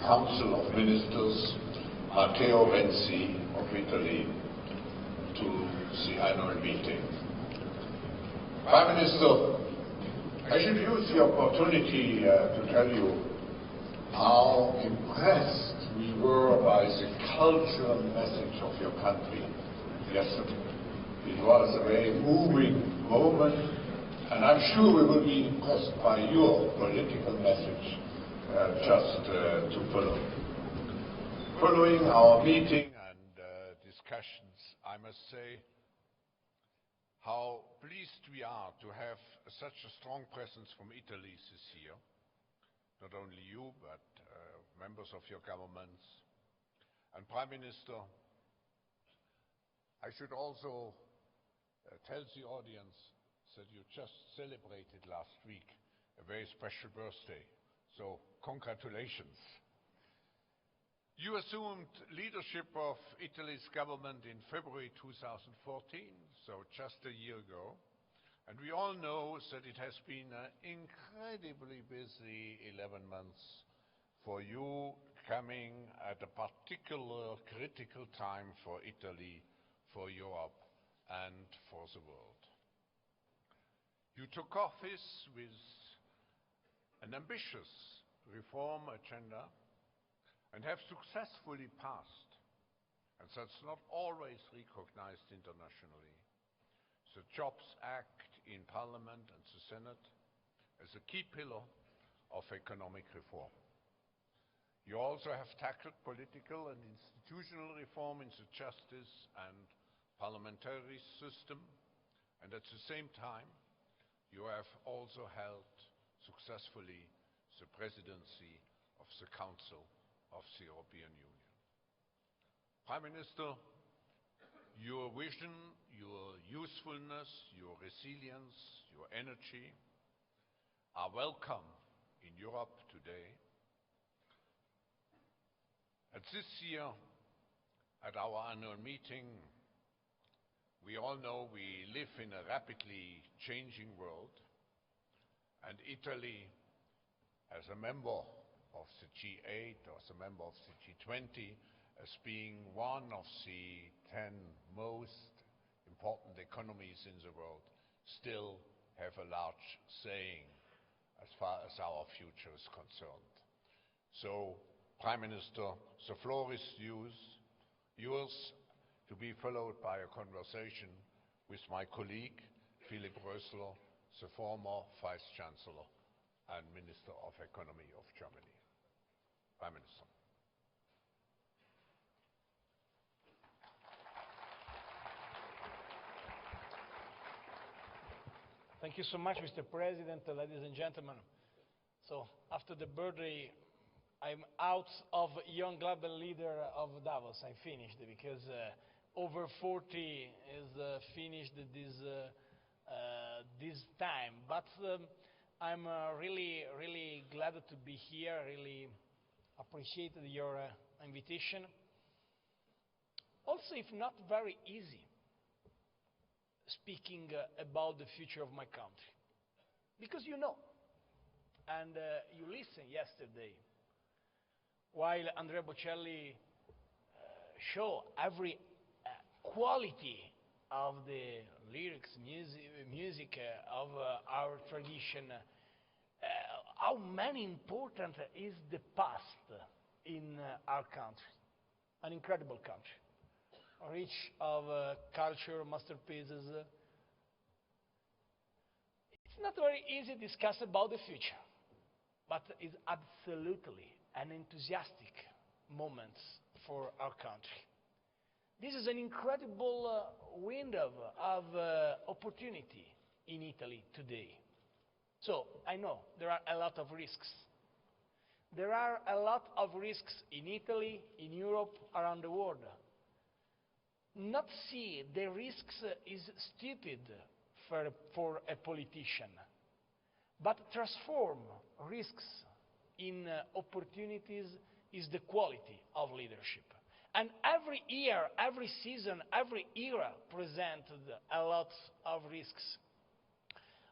Council of Ministers, Matteo Renzi of Italy, to the annual meeting. Prime Minister, I should use the opportunity to tell you how impressed we were by the cultural message of your country yesterday. It was a very moving moment, and I'm sure we will be impressed by your political message to follow. Following our meeting and discussions, I must say how pleased we are to have such a strong presence from Italy this year. Not only you, but members of your governments. And Prime Minister, I should also tell the audience that you just celebrated last week a very special birthday. So congratulations. You assumed leadership of Italy's government in February 2014, so just a year ago. And we all know that it has been an incredibly busy 11 months for you, coming at a particular critical time for Italy, for Europe, and for the world. You took office with an ambitious reform agenda and have successfully passed, and that's not always recognized internationally, the Jobs Act in Parliament and the Senate as a key pillar of economic reform. You also have tackled political and institutional reform in the justice and parliamentary system, and at the same time, you have also held successfully the presidency of the Council of the European Union. Prime Minister, your vision, your usefulness, your resilience, your energy are welcome in Europe today. And this year, at our annual meeting, we all know we live in a rapidly changing world, and Italy, as a member of the G8 or as a member of the G20, as being one of the 10 most important economies in the world, still have a large saying as far as our future is concerned. So, Prime Minister, the floor is yours, to be followed by a conversation with my colleague, Philipp Rösler, the former Vice Chancellor and Minister of Economy of Germany. Prime Minister. Thank you so much, Mr. President, ladies and gentlemen. So, after the birthday, I'm out of young global leader of Davos. I finished because over 40 is finished this time. But I'm really glad to be here. Really appreciated your invitation. Also, if not very easy, speaking about the future of my country, because you know, and you listened yesterday, while Andrea Bocelli showed every quality of the lyrics, music of our tradition, how many important is the past in our country, an incredible country, rich of culture, masterpieces. It's not very easy to discuss about the future, but it's absolutely an enthusiastic moment for our country. This is an incredible window of opportunity in Italy today. So, I know there are a lot of risks. There are a lot of risks in Italy, in Europe, around the world. Not see the risks is stupid for a politician, but transform risks in opportunities is the quality of leadership. And every year, every season, every era presented a lot of risks.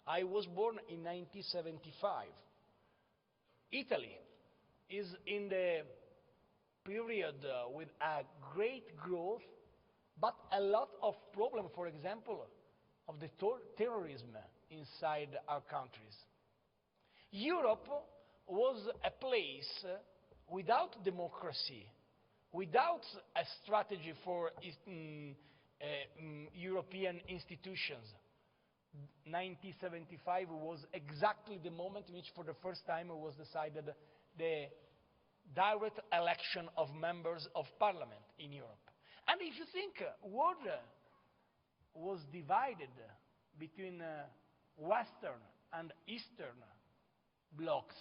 I was born in 1975. Italy is in the period with a great growth, but a lot of problem, for example, of the terrorism inside our countries. Europe was a place without democracy, without a strategy for European institutions. 1975 was exactly the moment in which for the first time it was decided the direct election of members of parliament in Europe. And if you think, world was divided between Western and Eastern blocks.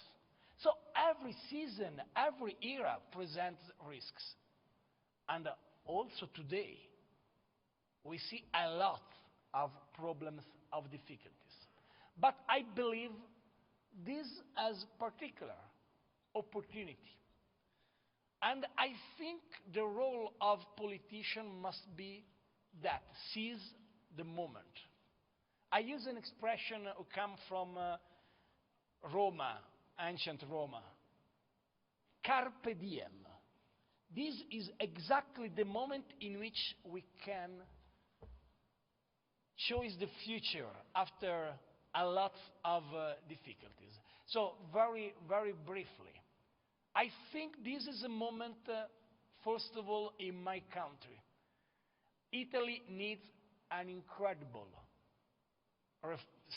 So every season, every era presents risks. And also today, we see a lot of problems, of difficulties. But I believe this as particular opportunity. And I think the role of politician must be that, seize the moment. I use an expression who comes from Roma, ancient Roma. Carpe diem. This is exactly the moment in which we can choose the future after a lot of difficulties. So very, very briefly, I think this is a moment, first of all, in my country. Italy needs an incredible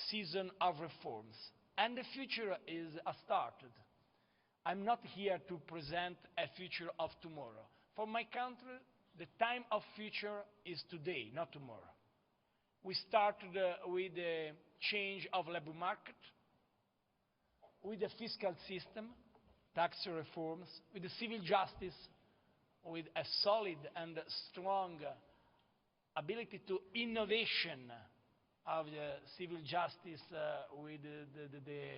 season of reforms, and the future is started. I'm not here to present a future of tomorrow. For my country, the time of future is today, not tomorrow. We started with the change of labor market, with the fiscal system, tax reforms, with the civil justice, with a solid and strong ability to innovation of the civil justice with the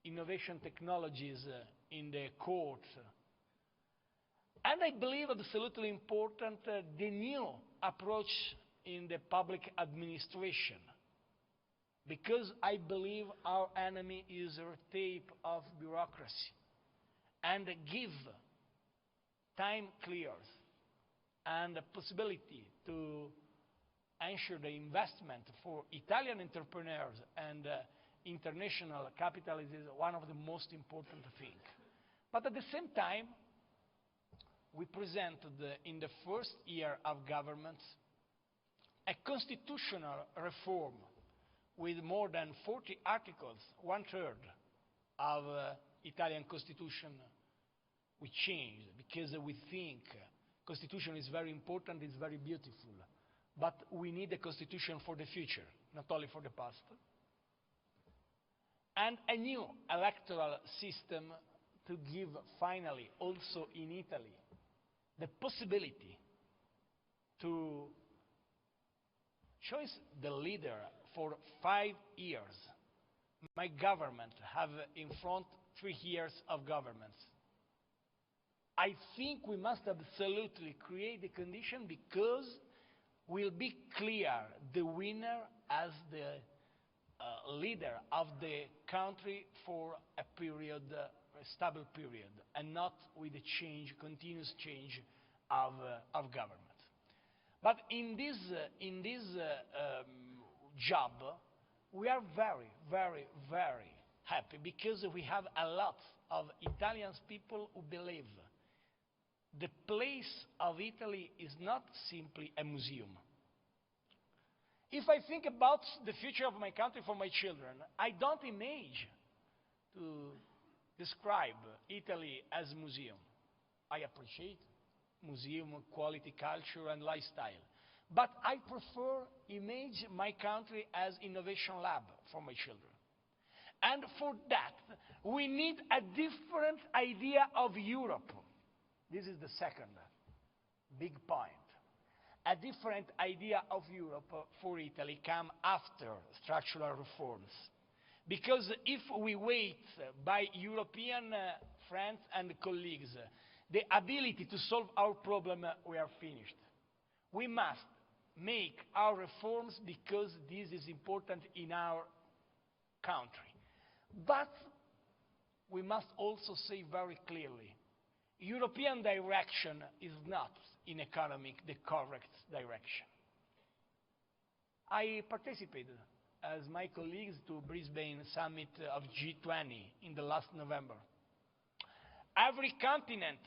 innovation technologies in the courts. And I believe absolutely important the new approach in the public administration, because I believe our enemy is a tape of bureaucracy, and give time clears and the possibility to ensure the investment for Italian entrepreneurs and international capital is one of the most important things. But at the same time, we presented in the first year of government a constitutional reform with more than 40 articles, 1/3 of Italian constitution we changed, because we think constitution is very important, it's very beautiful, but we need a constitution for the future, not only for the past. And a new electoral system to give finally also in Italy the possibility to choose the leader for 5 years. My government have in front 3 years of governments. I think we must absolutely create the condition, because will be clear the winner as the leader of the country for a period, a stable period, and not with a change, continuous change of government. But in this job, we are very, very, very happy, because we have a lot of Italian people who believe the place of Italy is not simply a museum. If I think about the future of my country for my children, I don't imagine to describe Italy as a museum. I appreciate museum, quality, culture, and lifestyle. But I prefer image my country as innovation lab for my children. And for that, we need a different idea of Europe. This is the second big point. A different idea of Europe for Italy come after structural reforms. Because if we wait by European friends and colleagues the ability to solve our problem, we are finished. We must make our reforms because this is important in our country. But we must also say very clearly, European direction is not, in economic, the correct direction. I participated as my colleagues to Brisbane summit of G20 in the last November. Every continent,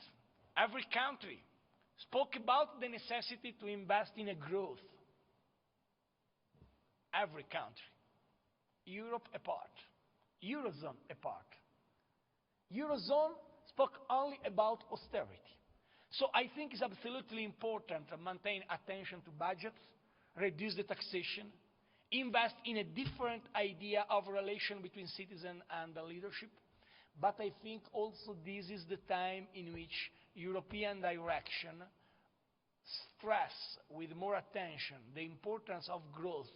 every country spoke about the necessity to invest in a growth. Every country. Europe apart. Eurozone apart. Eurozone spoke only about austerity. So I think it's absolutely important to maintain attention to budgets, reduce the taxation, invest in a different idea of relation between citizen and the leadership. But I think also this is the time in which European direction stress with more attention the importance of growth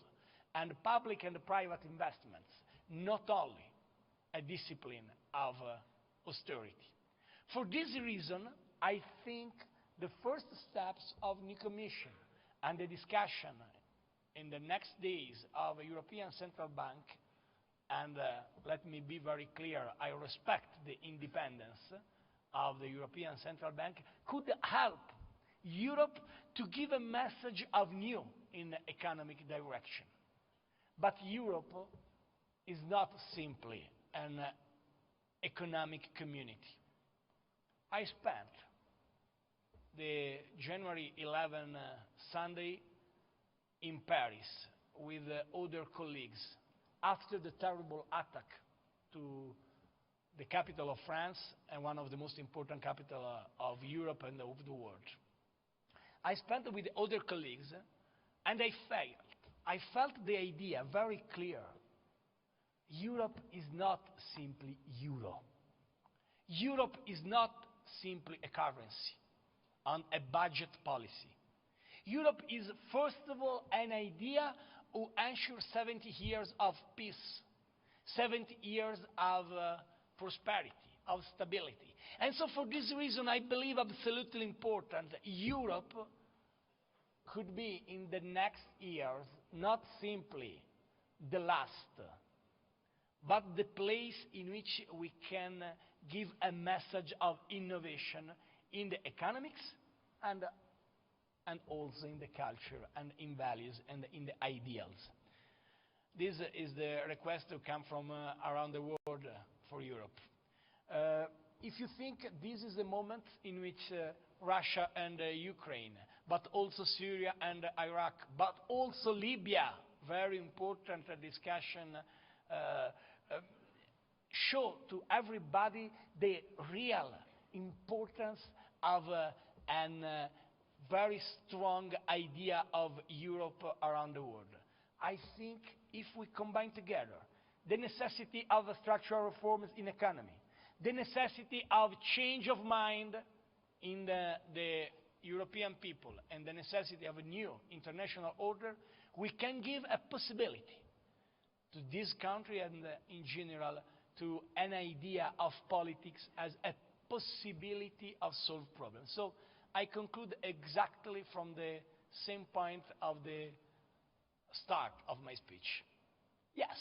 and public and private investments, not only a discipline of austerity. For this reason, I think the first steps of new Commission and the discussion in the next days of a European Central Bank, and let me be very clear, I respect the independence of the European Central Bank, could help Europe to give a message of new in economic direction. But Europe is not simply an economic community. I spent the January 11 Sunday in Paris with other colleagues after the terrible attack to the capital of France and one of the most important capitals of Europe and of the world. I spent with other colleagues and I felt the idea very clear. Europe is not simply euro. Europe is not simply a currency and a budget policy. Europe is, first of all, an idea who ensures 70 years of peace, 70 years of prosperity, of stability. And so for this reason, I believe absolutely important, Europe could be in the next years not simply the last, but the place in which we can give a message of innovation in the economics and also in the culture and in values and in the ideals. This is the request to come from around the world for Europe. If you think this is the moment in which Russia and Ukraine, but also Syria and Iraq, but also Libya, very important discussion, show to everybody the real importance of a very strong idea of Europe around the world. I think if we combine together the necessity of structural reforms in economy, the necessity of change of mind in the European people, and the necessity of a new international order, we can give a possibility to this country and in general to an idea of politics as a possibility of solve problems. So I conclude exactly from the same point of the start of my speech. Yes,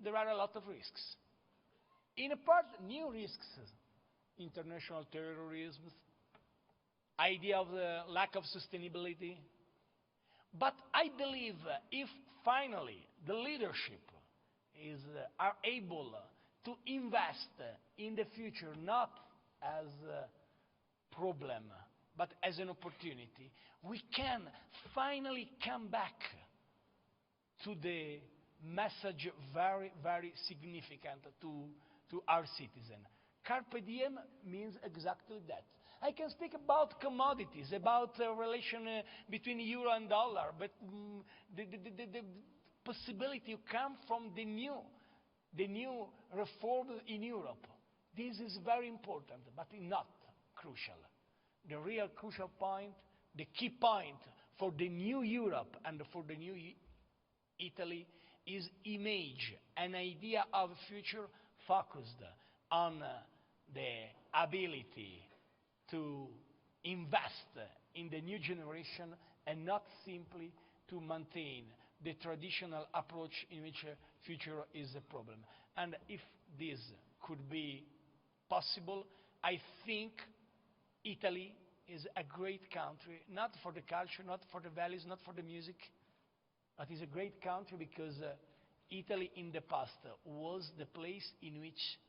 there are a lot of risks. In a part, new risks, international terrorism, idea of the lack of sustainability. But I believe if finally the leadership are able to invest in the future, not as a problem, but as an opportunity, we can finally come back to the message very, very significant to our citizen. Carpe diem means exactly that. I can speak about commodities, about the relation between euro and dollar, but the possibility to come from the new reform in Europe. This is very important, but not crucial. The real crucial point, the key point for the new Europe and for the new Italy is image, an idea of a future focused on the ability to invest in the new generation and not simply to maintain the traditional approach in which future is a problem. And if this could be possible, I think Italy is a great country, not for the culture, not for the values, not for the music, but it's a great country because Italy in the past was the place in which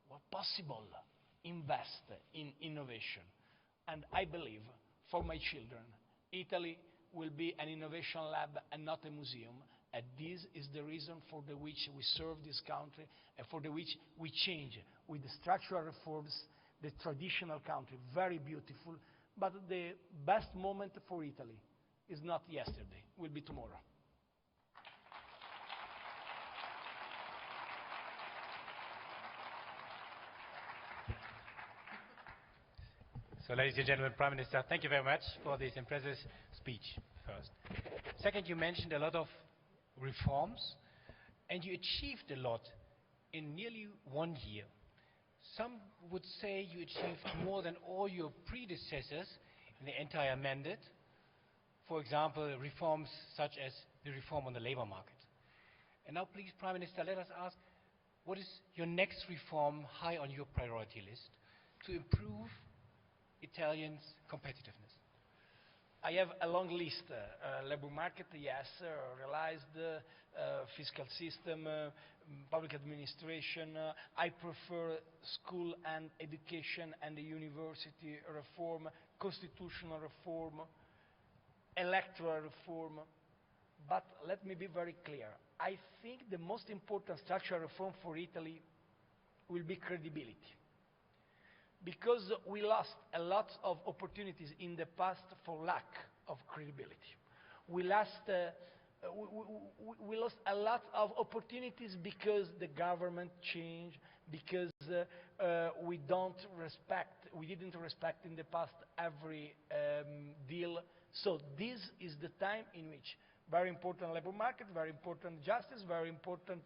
was possible invest in innovation. And I believe for my children, Italy will be an innovation lab and not a museum. And this is the reason for the which we serve this country and for the which we change with the structural reforms, the traditional country, very beautiful. But the best moment for Italy is not yesterday, will be tomorrow. So, ladies and gentlemen, Prime Minister, thank you very much for this impressive speech, first. Second, you mentioned a lot of reforms, and you achieved a lot in nearly 1 year. Some would say you achieved more than all your predecessors in the entire mandate. For example, reforms such as the reform on the labor market. And now, please, Prime Minister, let us ask, what is your next reform high on your priority list to improve Italians' competitiveness? I have a long list. Labor market, yes. Realized fiscal system, public administration. I prefer school and education and the university reform, constitutional reform, electoral reform. But let me be very clear. I think the most important structural reform for Italy will be credibility. Because we lost a lot of opportunities in the past for lack of credibility. We lost a lot of opportunities because the government changed, because we didn't respect in the past every deal. So this is the time in which very important labor market, very important justice, very important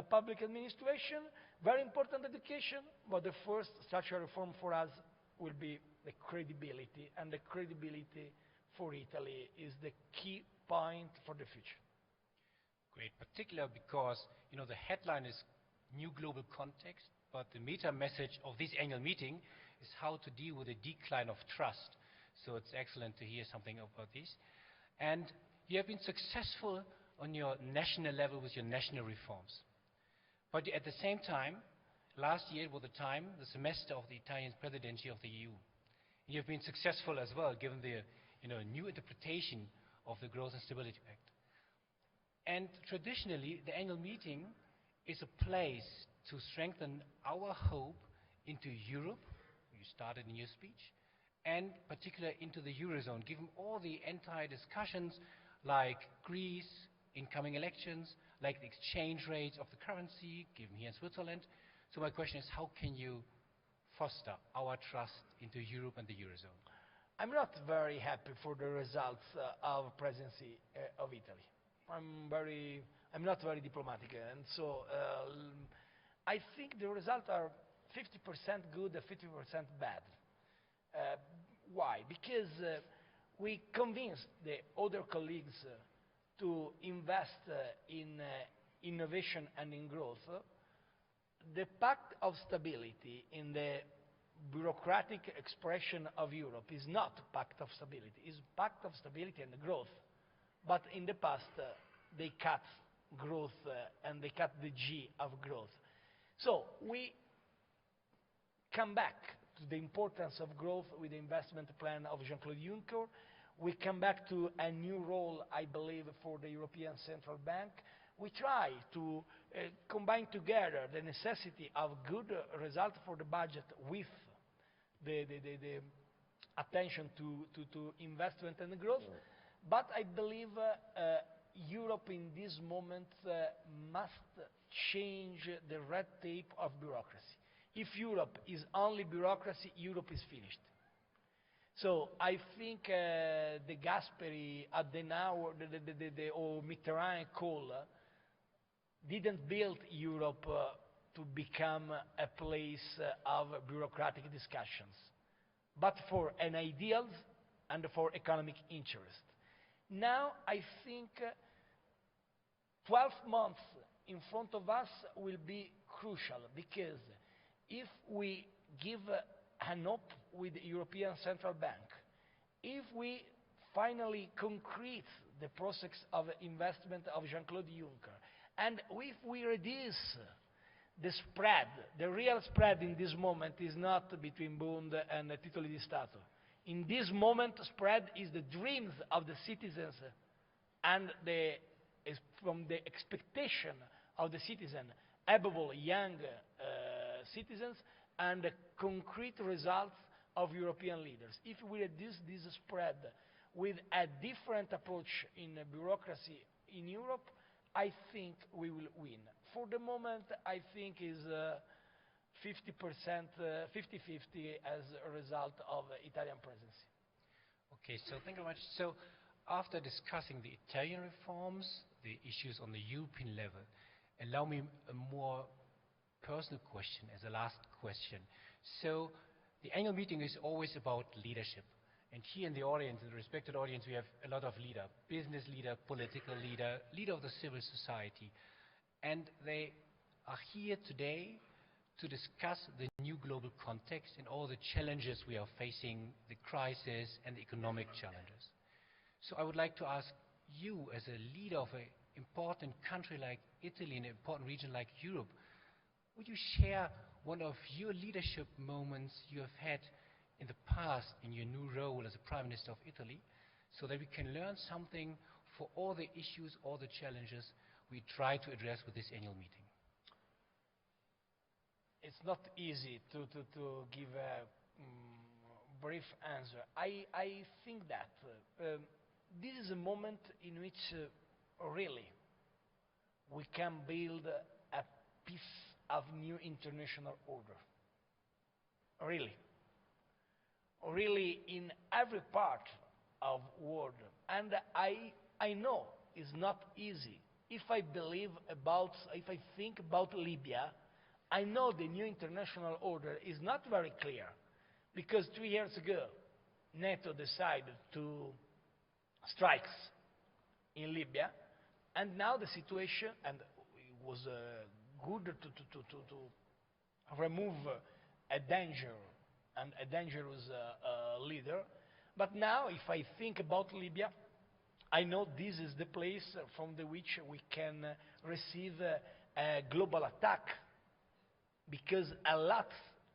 public administration, very important education, but the first structural reform for us will be the credibility, and the credibility for Italy is the key point for the future. Great, particularly because, the headline is New Global Context, but the meta message of this annual meeting is how to deal with the decline of trust. So it's excellent to hear something about this. And you have been successful on your national level with your national reforms. But at the same time, last year was the semester of the Italian presidency of the EU. And you have been successful as well, given the new interpretation of the Growth and Stability Pact. And traditionally, the annual meeting is a place to strengthen our hope into Europe, you started in your speech, and particularly into the Eurozone, given all the entire discussions like Greece, incoming elections, like the exchange rates of the currency, given here in Switzerland. So my question is, how can you foster our trust into Europe and the Eurozone? I'm not very happy for the results of presidency of Italy. I'm not very diplomatic, and so I think the results are 50% good and 50% bad. Why? Because we convinced the other colleagues to invest in innovation and in growth. The Pact of Stability in the bureaucratic expression of Europe is not Pact of Stability, it's Pact of Stability and Growth. But in the past, they cut growth and they cut the G of growth. So we come back to the importance of growth with the investment plan of Jean-Claude Juncker. We come back to a new role, I believe, for the European Central Bank. We try to combine together the necessity of good result for the budget with the attention to investment and growth. But I believe Europe in this moment must change the red tape of bureaucracy. If Europe is only bureaucracy, Europe is finished. So I think the Gasperi, Adenauer, or Mitterrand call didn't build Europe to become a place of bureaucratic discussions, but for an ideals and for economic interest. Now I think 12 months in front of us will be crucial, because if we give and hope with the European Central Bank. If we finally concrete the process of investment of Jean-Claude Juncker, and if we reduce the spread, the real spread in this moment is not between Bund and Titoli di Stato. In this moment, spread is the dreams of the citizens and from the expectation of the citizen, above young citizens, and the concrete results of European leaders. If we reduce this spread with a different approach in bureaucracy in Europe, I think we will win. For the moment, I think is 50%, 50-50 as a result of Italian presidency. Okay, so thank you very much. So after discussing the Italian reforms, the issues on the European level, allow me a more personal question as a last question. So the annual meeting is always about leadership. And here in the audience, in the respected audience, we have a lot of leaders, business leader, political leader, leader of the civil society. And they are here today to discuss the new global context and all the challenges we are facing, the crisis and the economic challenges. So I would like to ask you, as a leader of an important country like Italy, an important region like Europe, would you share one of your leadership moments you have had in the past in your new role as a Prime Minister of Italy, so that we can learn something for all the issues, all the challenges we try to address with this annual meeting? It's not easy to give a brief answer. I think that this is a moment in which really we can build a piece of new international order. Really in every part of the world. And I know it's not easy. If I think about Libya, I know the new international order is not very clear, because 3 years ago, NATO decided to strike in Libya, and now the situation, and it was good to remove a danger and a dangerous leader, but now if I think about Libya, I know this is the place from which we can receive a global attack, because a lot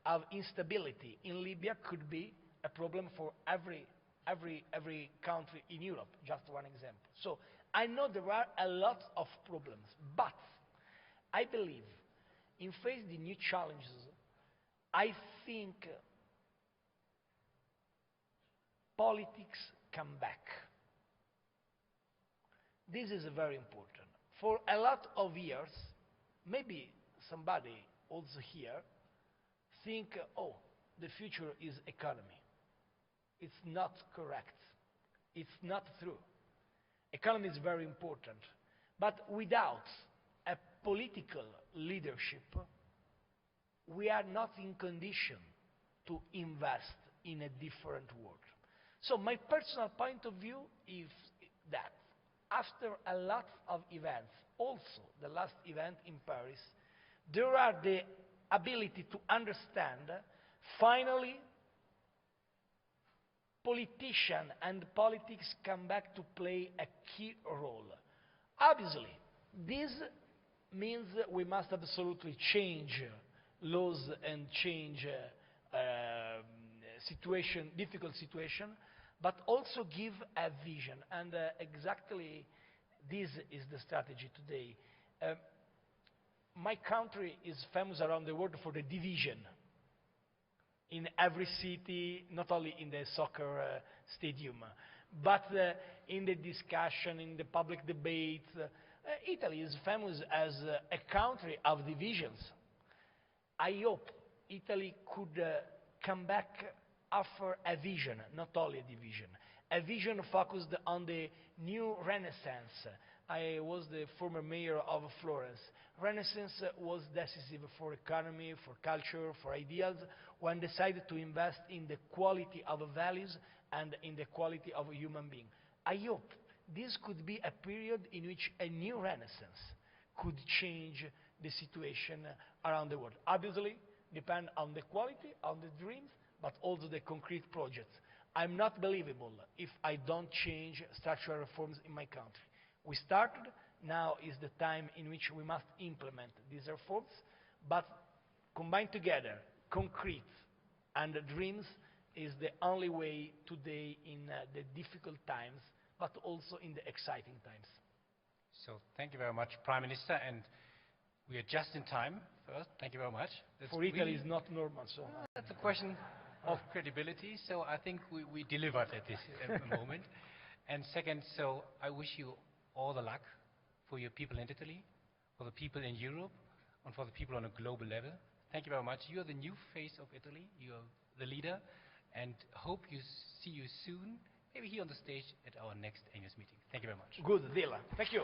of instability in Libya could be a problem for every country in Europe. Just one example. So I know there are a lot of problems, but I believe in face the new challenges, I think politics come back. This is very important. For a lot of years, maybe somebody also here think, oh, the future is economy. It's not correct. It's not true. Economy is very important. But without a political leadership, we are not in condition to invest in a different world. So my personal point of view is that after a lot of events, also the last event in Paris, there are the ability to understand, finally, politicians and politics come back to play a key role. Obviously, this means we must absolutely change laws and change difficult situation, but also give a vision. And exactly this is the strategy today. My country is famous around the world for the division. In every city, not only in the soccer stadium, but in the discussion, in the public debate. Italy is famous as a country of divisions. I hope Italy could come back offer a vision, not only a division. A vision focused on the new Renaissance. I was the former mayor of Florence. Renaissance was decisive for economy, for culture, for ideas, when decided to invest in the quality of values and in the quality of a human being. I hope this could be a period in which a new Renaissance could change the situation around the world. Obviously, depend on the quality, on the dreams, but also the concrete projects. I'm not believable if I don't change structural reforms in my country. We started, now is the time in which we must implement these reforms, but combined together, concrete and dreams is the only way today in the difficult times, but also in the exciting times. So thank you very much, Prime Minister, and we are just in time. First, thank you very much. For Italy, it's not normal, so... That's a question of credibility, so I think we delivered at this moment. And second, so I wish you all the luck for your people in Italy, for the people in Europe, and for the people on a global level. Thank you very much. You are the new face of Italy. You are the leader, and hope you see you soon, maybe here on the stage at our next annual meeting. Thank you very much. Good deal. Thank you.